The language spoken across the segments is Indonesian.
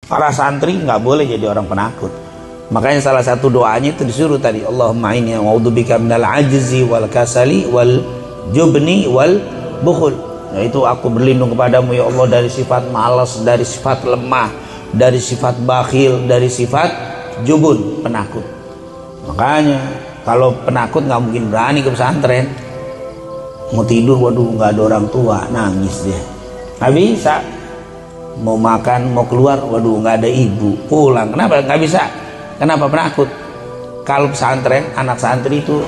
Para santri nggak boleh jadi orang penakut. Makanya salah satu doanya itu disuruh tadi, Allahumma inni a'udzubika minal ajzi wal kasali wal jubni wal bukhul. Yaitu aku berlindung kepadamu ya Allah dari sifat malas, dari sifat lemah, dari sifat bakhil, dari sifat jubun, penakut. Makanya kalau penakut nggak mungkin berani ke pesantren. Mau tidur, waduh nggak ada orang tua, nangis dia. Nggak bisa. Mau makan, mau keluar, waduh nggak ada ibu, pulang. Kenapa nggak bisa? Kenapa penakut? Kalau pesantren, anak santri itu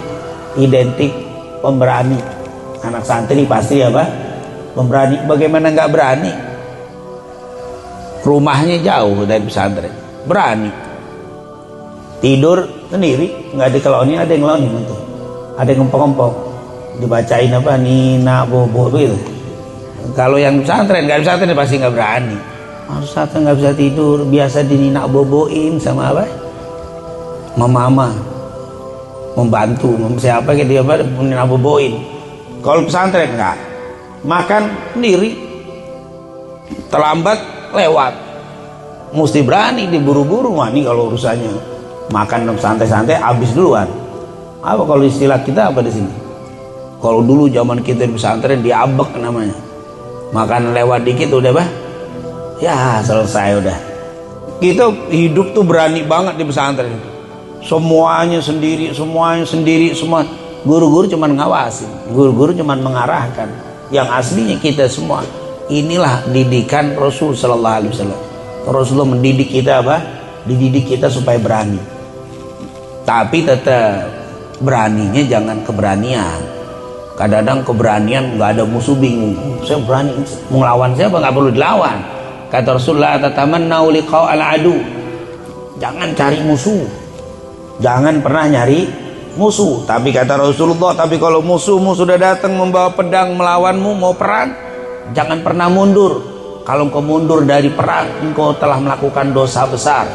identik pemberani. Anak santri pasti apa? Pemberani. Bagaimana nggak berani? Rumahnya jauh dari pesantren, berani. Tidur sendiri, nggak dikelonin, ada yang ngelonin itu, ada yang ngempong-ngempong, dibacain apa? Nina bobo begitu. Kalau yang pesantren, nggak pesantren pasti nggak berani. Ustaz nggak bisa tidur, biasa dinina boboin sama apa? Mama membantu, siapa gitu ya, nina boboin. Kalau pesantren nggak, makan sendiri, terlambat lewat, mesti berani, diburu-buru. Wah ini kalau urusannya makan santai-santai habis duluan. Apa kalau istilah kita apa di sini? Kalau dulu zaman kita di pesantren diabek namanya. Makan lewat dikit udah bah, ya selesai udah. Kita hidup tuh berani banget di pesantren. Semuanya sendiri, semua. Guru-guru cuman ngawasin, guru-guru cuman mengarahkan. Yang aslinya kita semua. Inilah didikan Rasul Sallallahu Alaihi Wasallam. Rasulullah mendidik kita apa? Dididik kita supaya berani. Tapi tetap beraninya jangan keberanian. Kadang-kadang keberanian nggak ada musuh bingung. Saya berani melawan siapa, nggak perlu dilawan. Kata Rasulullah, tatamannau liqa'al adu. Jangan cari musuh. Jangan pernah nyari musuh. Tapi kata Rasulullah, tapi kalau musuhmu sudah datang membawa pedang melawanmu, mau perang, jangan pernah mundur. Kalau engkau mundur dari perang, engkau telah melakukan dosa besar.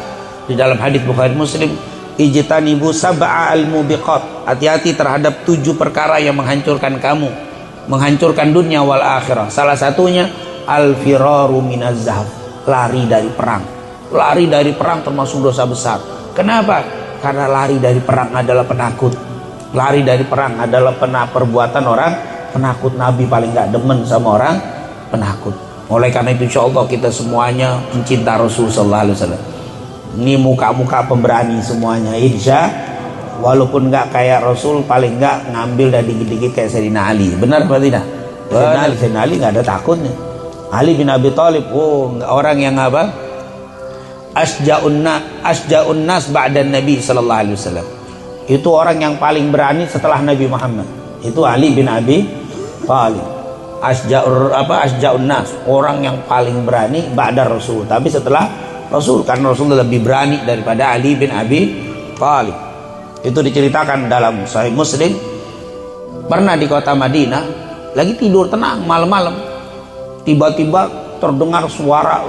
Di dalam hadis Bukhari Muslim, ijtanibu sab'al mubiqat. Hati-hati terhadap 7 perkara yang menghancurkan kamu, menghancurkan dunia wal akhirah. Salah satunya al-firaru minaz zahf, lari dari perang. Lari dari perang termasuk dosa besar. Kenapa? Karena lari dari perang adalah penakut. Lari dari perang adalah perbuatan orang penakut. Nabi paling gak demen sama orang penakut. Oleh karena itu insyaallah kita semuanya mencinta Rasul sallallahu alaihi wasallam. Ini muka-muka pemberani semuanya, insya. Walaupun nggak kayak Rasul, paling nggak ngambil dan dikit-dikit kayak Sayyidina Ali. Benar apa tidak? Sayyidina Ali nggak ada takutnya. Ali bin Abi Thalib, orang yang apa? Asja'un nas ba'dan Nabi sallallahu alaihi wasallam. Itu orang yang paling berani setelah Nabi Muhammad. Itu Ali bin Abi Thalib. Asja'un nas, orang yang paling berani ba'da Rasul. Tapi setelah Rasul, karena Rasul lebih berani daripada Ali bin Abi Thalib. Itu diceritakan dalam Sahih Muslim. Pernah di kota Madinah, lagi tidur tenang malam-malam, tiba-tiba terdengar suara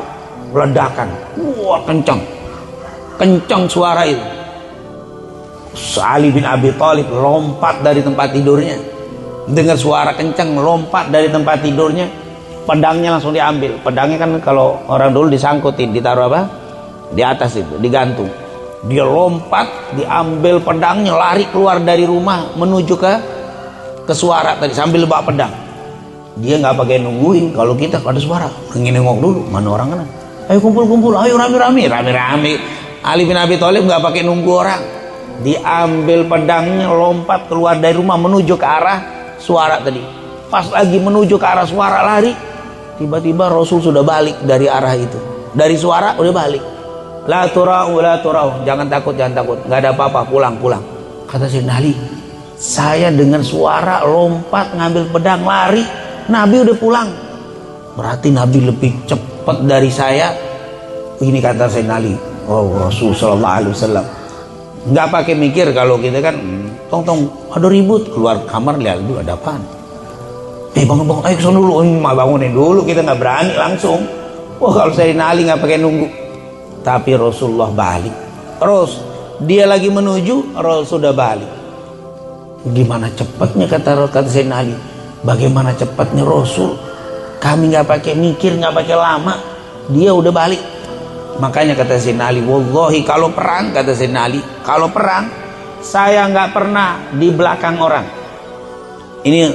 ledakan. Wah, kencang suara itu. Ali bin Abi Thalib lompat dari tempat tidurnya, dengar suara kencang, lompat dari tempat tidurnya. Pedangnya langsung diambil. Pedangnya kan kalau orang dulu disangkutin, ditaruh apa? Di atas itu, digantung. Dia lompat, diambil pedangnya, lari keluar dari rumah menuju ke suara tadi sambil bawa pedang. Dia nggak pakai nungguin. Kalau kita ada suara, nengok dulu, mana orang kan? Ayo kumpul, ayo rame-rame. Ali bin Abi Thalib nggak pakai nunggu orang. Diambil pedangnya, lompat keluar dari rumah menuju ke arah suara tadi. Pas lagi menuju ke arah suara lari, tiba-tiba Rasul sudah balik dari arah itu. Dari suara udah balik. La turau, jangan takut, nggak ada apa-apa, pulang. Kata Sayyidina Ali, saya dengan suara lompat ngambil pedang lari, Nabi udah pulang. Berarti Nabi lebih cepat dari saya. Ini kata Sayyidina Ali. Oh, Rasul sallallahu alaihi wasallam nggak pakai mikir. Kalau kita kan tong ada ribut, keluar kamar lihat dulu ada apaan. Bangun, ayo kesana dulu. Bangunin dulu, kita nggak berani langsung. Kalau Sayyidina Ali nggak pakai nunggu. Tapi Rasulullah balik. Terus dia lagi menuju, Rasul sudah balik. Gimana cepatnya, kata Sayyidina Ali. Bagaimana cepatnya Rasul? Kami nggak pakai mikir, nggak pakai lama, dia udah balik. Makanya kata Sayyidina Ali, wallahi kalau perang, kata Sayyidina Ali, kalau perang saya nggak pernah di belakang orang. Ini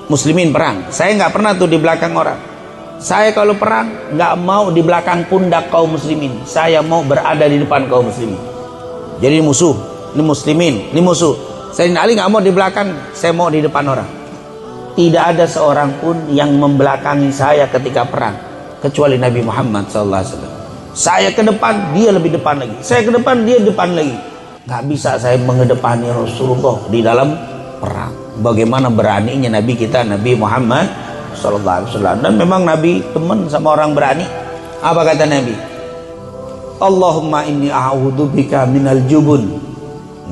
muslimin perang, saya nggak pernah tuh di belakang orang. Saya kalau perang nggak mau di belakang pundak kaum muslimin, saya mau berada di depan kaum muslimin. Jadi musuh, ini muslimin, ini musuh. Sayyidina Ali nggak mau di belakang, saya mau di depan orang. Tidak ada seorang pun yang membelakangi saya ketika perang kecuali Nabi Muhammad SAW. Saya ke depan, dia lebih depan lagi. Saya ke depan, dia depan lagi. Nggak bisa saya mengedepani Rasulullah di dalam perang. Bagaimana beraninya Nabi kita, Nabi Muhammad SAW. Dan memang Nabi teman sama orang berani. Apa kata Nabi? Allahumma inni a'udzubika minal jubun.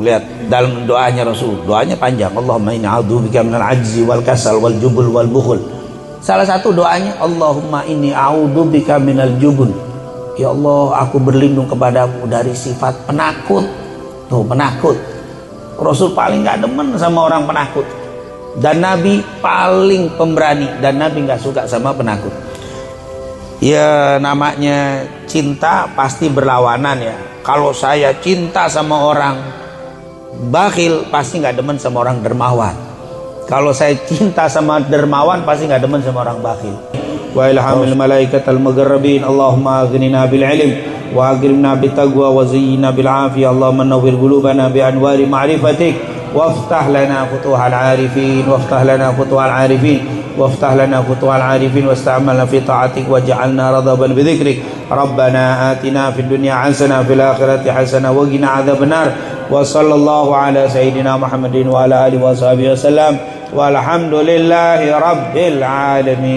Lihat dalam doanya Rasul, doanya panjang. Allahumma inni a'udzubika minal ajzi wal kasal wal jubul wal bukhul. Salah satu doanya, Allahumma inni a'udzubika minal jubun. Ya Allah, aku berlindung kepadamu dari sifat penakut. Tuh, penakut. Rasul paling gak demen sama orang penakut. Dan Nabi paling pemberani. Dan Nabi gak suka sama penakut. Ya namanya cinta pasti berlawanan ya. Kalau saya cinta sama orang bakhil, pasti gak demen sama orang dermawan. Kalau saya cinta sama dermawan, pasti gak demen sama orang bakhil. Wa ilhamil malaikatal muqarrabin, Allahumma aghnina bil ilm wa agrimna bit taqwa wa zayyina bil afiyah, Allahumma nawwir qulubana bi anwari ma'rifatik waftah lana futuhal arifin waftah lana futuhal arifin waftah lana futuhal arifin wasta'malna fi ta'atik waj'alna radaban bi dzikrik. Rabbana atina fid dunya hasanah fil akhirati hasanah wa qina adzabannar. Wa sallallahu ala sayyidina Muhammadin wa ala alihi wa sahbihi wasallam walhamdulillahi rabbil alamin.